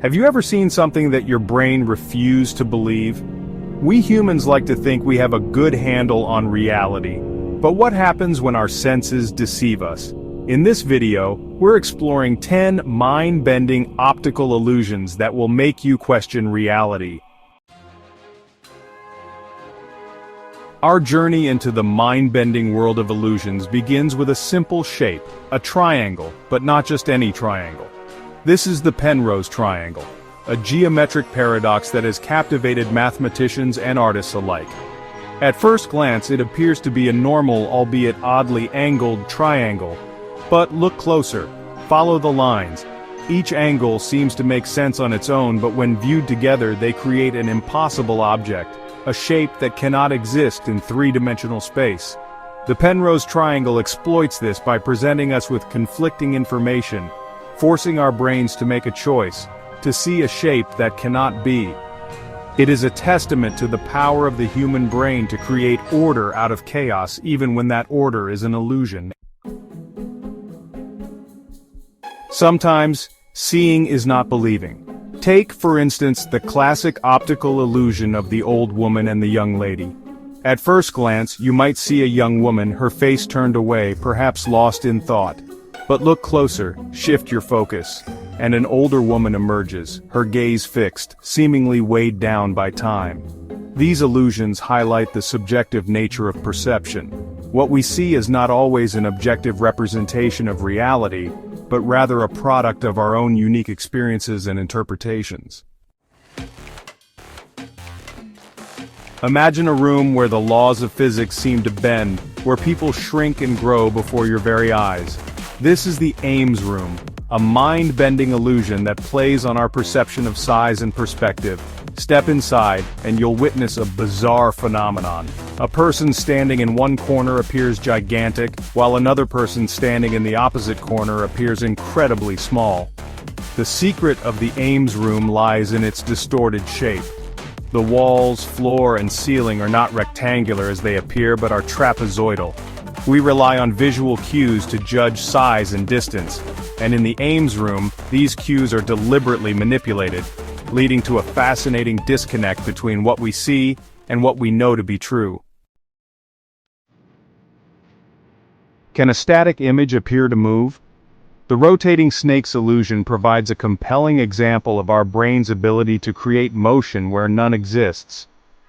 Have you ever seen something that your brain refused to believe? We humans like to think we have a good handle on reality. But what happens when our senses deceive us? In this video, we're exploring 10 mind-bending optical illusions that will make you question reality. Our journey into the mind-bending world of illusions begins with a simple shape, a triangle, but not just any triangle. This is the Penrose triangle, a geometric paradox that has captivated mathematicians and artists alike. At first glance, it appears to be a normal, albeit oddly angled, triangle. But look closer. Follow the lines. Each angle seems to make sense on its own, but when viewed together they create an impossible object, a shape that cannot exist in three-dimensional space. The Penrose triangle exploits this by presenting us with conflicting information, forcing our brains to make a choice, to see a shape that cannot be. It is a testament to the power of the human brain to create order out of chaos, even when that order is an illusion. Sometimes, seeing is not believing. Take, for instance, the classic optical illusion of the old woman and the young lady. At first glance, you might see a young woman, her face turned away, perhaps lost in thought. But look closer, shift your focus, and an older woman emerges, her gaze fixed, seemingly weighed down by time. These illusions highlight the subjective nature of perception. What we see is not always an objective representation of reality, but rather a product of our own unique experiences and interpretations. Imagine a room where the laws of physics seem to bend, where people shrink and grow before your very eyes. This is the Ames room, a mind-bending illusion that plays on our perception of size and perspective. Step inside, and you'll witness a bizarre phenomenon. A person standing in one corner appears gigantic, while another person standing in the opposite corner appears incredibly small. The secret of the Ames room lies in its distorted shape. The walls, floor, and ceiling are not rectangular as they appear, but are trapezoidal. We rely on visual cues to judge size and distance, and in the Ames room, these cues are deliberately manipulated, leading to a fascinating disconnect between what we see and what we know to be true. Can a static image appear to move? The rotating snake's illusion provides a compelling example of our brain's ability to create motion where none exists.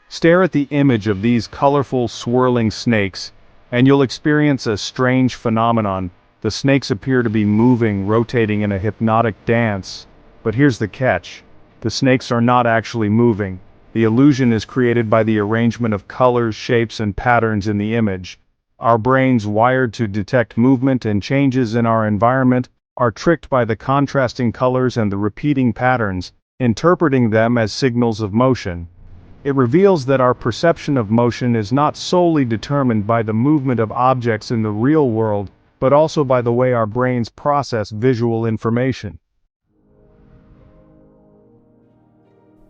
Stare at the image of these colorful, swirling snakes, and you'll experience a strange phenomenon. The snakes appear to be moving, rotating in a hypnotic dance. But here's the catch. The snakes are not actually moving. The illusion is created by the arrangement of colors, shapes, and patterns in the image. Our brains, wired to detect movement and changes in our environment, are tricked by the contrasting colors and the repeating patterns, interpreting them as signals of motion. It reveals that our perception of motion is not solely determined by the movement of objects in the real world, but also by the way our brains process visual information.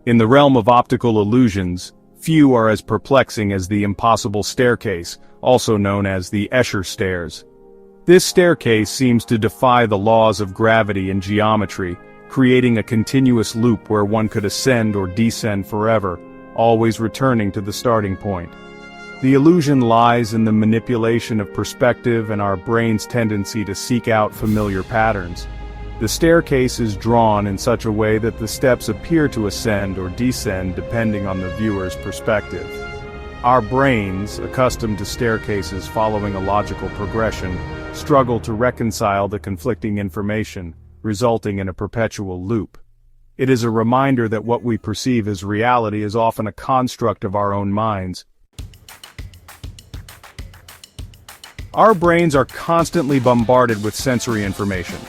In the realm of optical illusions, few are as perplexing as the impossible staircase, also known as the Escher stairs. This staircase seems to defy the laws of gravity and geometry, creating a continuous loop where one could ascend or descend forever, always returning to the starting point. The illusion lies in the manipulation of perspective and our brain's tendency to seek out familiar patterns. The staircase is drawn in such a way that the steps appear to ascend or descend depending on the viewer's perspective. Our brains, accustomed to staircases following a logical progression, struggle to reconcile the conflicting information, resulting in a perpetual loop. It is a reminder that what we perceive as reality is often a construct of our own minds. Our brains are constantly bombarded with sensory information.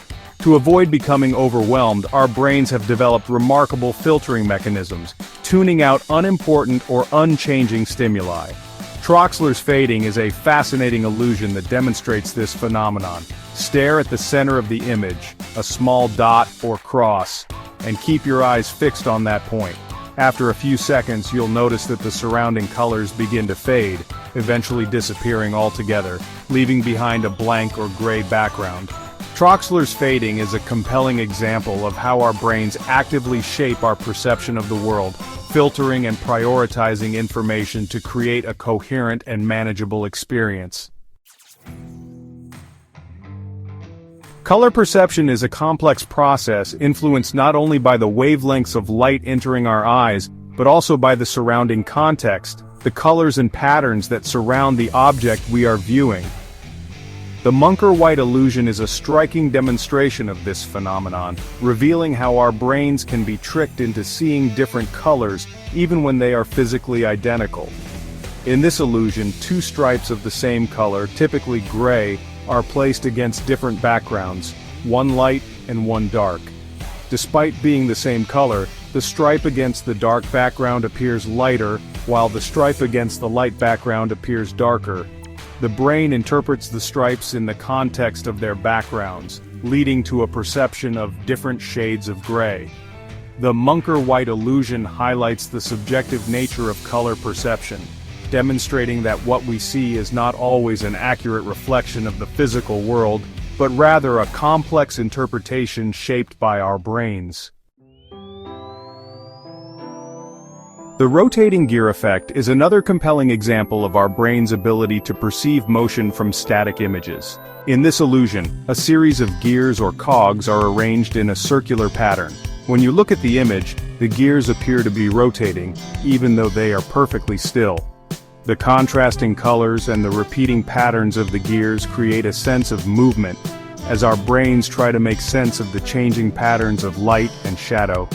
To avoid becoming overwhelmed, our brains have developed remarkable filtering mechanisms, tuning out unimportant or unchanging stimuli. Troxler's fading is a fascinating illusion that demonstrates this phenomenon. Stare at the center of the image, a small dot or cross, and keep your eyes fixed on that point. After a few seconds, you'll notice that the surrounding colors begin to fade, eventually disappearing altogether, leaving behind a blank or gray background. Troxler's fading is a compelling example of how our brains actively shape our perception of the world, filtering and prioritizing information to create a coherent and manageable experience. Color perception is a complex process influenced not only by the wavelengths of light entering our eyes, but also by the surrounding context, the colors and patterns that surround the object we are viewing. The Munger-White illusion is a striking demonstration of this phenomenon, revealing how our brains can be tricked into seeing different colors even when they are physically identical. In this illusion, two stripes of the same color, typically gray, are placed against different backgrounds, one light and one dark. Despite being the same color, the stripe against the dark background appears lighter, while the stripe against the light background appears darker. The brain interprets the stripes in the context of their backgrounds, leading to a perception of different shades of gray. The Munger-White illusion highlights the subjective nature of color perception, demonstrating that what we see is not always an accurate reflection of the physical world, but rather a complex interpretation shaped by our brains. The rotating gear effect is another compelling example of our brain's ability to perceive motion from static images. In this illusion, a series of gears or cogs are arranged in a circular pattern. When you look at the image, the gears appear to be rotating, even though they are perfectly still. The contrasting colors and the repeating patterns of the gears create a sense of movement, as our brains try to make sense of the changing patterns of light and shadow.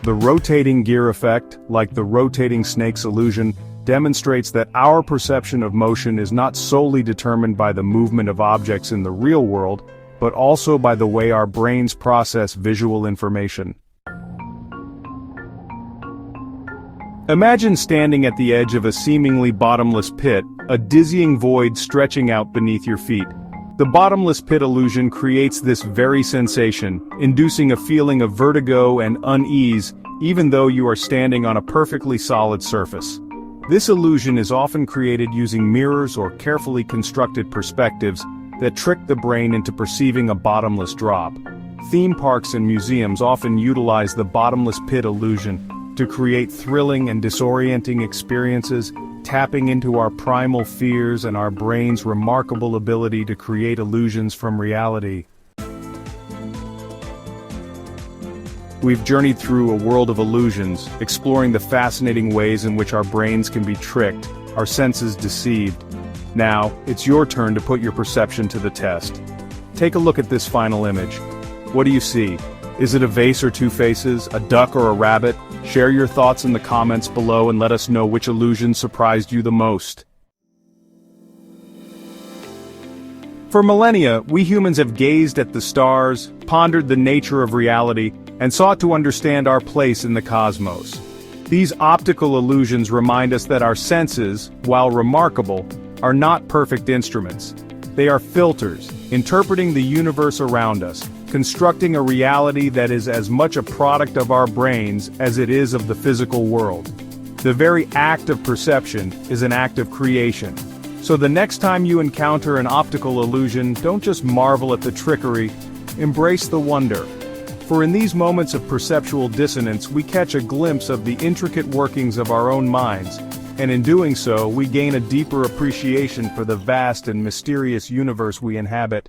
The rotating gear effect, like the rotating snake's illusion, demonstrates that our perception of motion is not solely determined by the movement of objects in the real world, but also by the way our brains process visual information. Imagine standing at the edge of a seemingly bottomless pit, a dizzying void stretching out beneath your feet. The bottomless pit illusion creates this very sensation, inducing a feeling of vertigo and unease, even though you are standing on a perfectly solid surface. This illusion is often created using mirrors or carefully constructed perspectives that trick the brain into perceiving a bottomless drop. Theme parks and museums often utilize the bottomless pit illusion to create thrilling and disorienting experiences, tapping into our primal fears and our brain's remarkable ability to create illusions from reality. We've journeyed through a world of illusions, exploring the fascinating ways in which our brains can be tricked, our senses deceived. Now, it's your turn to put your perception to the test. Take a look at this final image. What do you see? Is it a vase or two faces, a duck or a rabbit? Share your thoughts in the comments below and let us know which illusion surprised you the most. For millennia, we humans have gazed at the stars, pondered the nature of reality, and sought to understand our place in the cosmos. These optical illusions remind us that our senses, while remarkable, are not perfect instruments. They are filters, interpreting the universe around us, constructing a reality that is as much a product of our brains as it is of the physical world. The very act of perception is an act of creation. So the next time you encounter an optical illusion, don't just marvel at the trickery, embrace the wonder. For in these moments of perceptual dissonance, we catch a glimpse of the intricate workings of our own minds, and in doing so, we gain a deeper appreciation for the vast and mysterious universe we inhabit.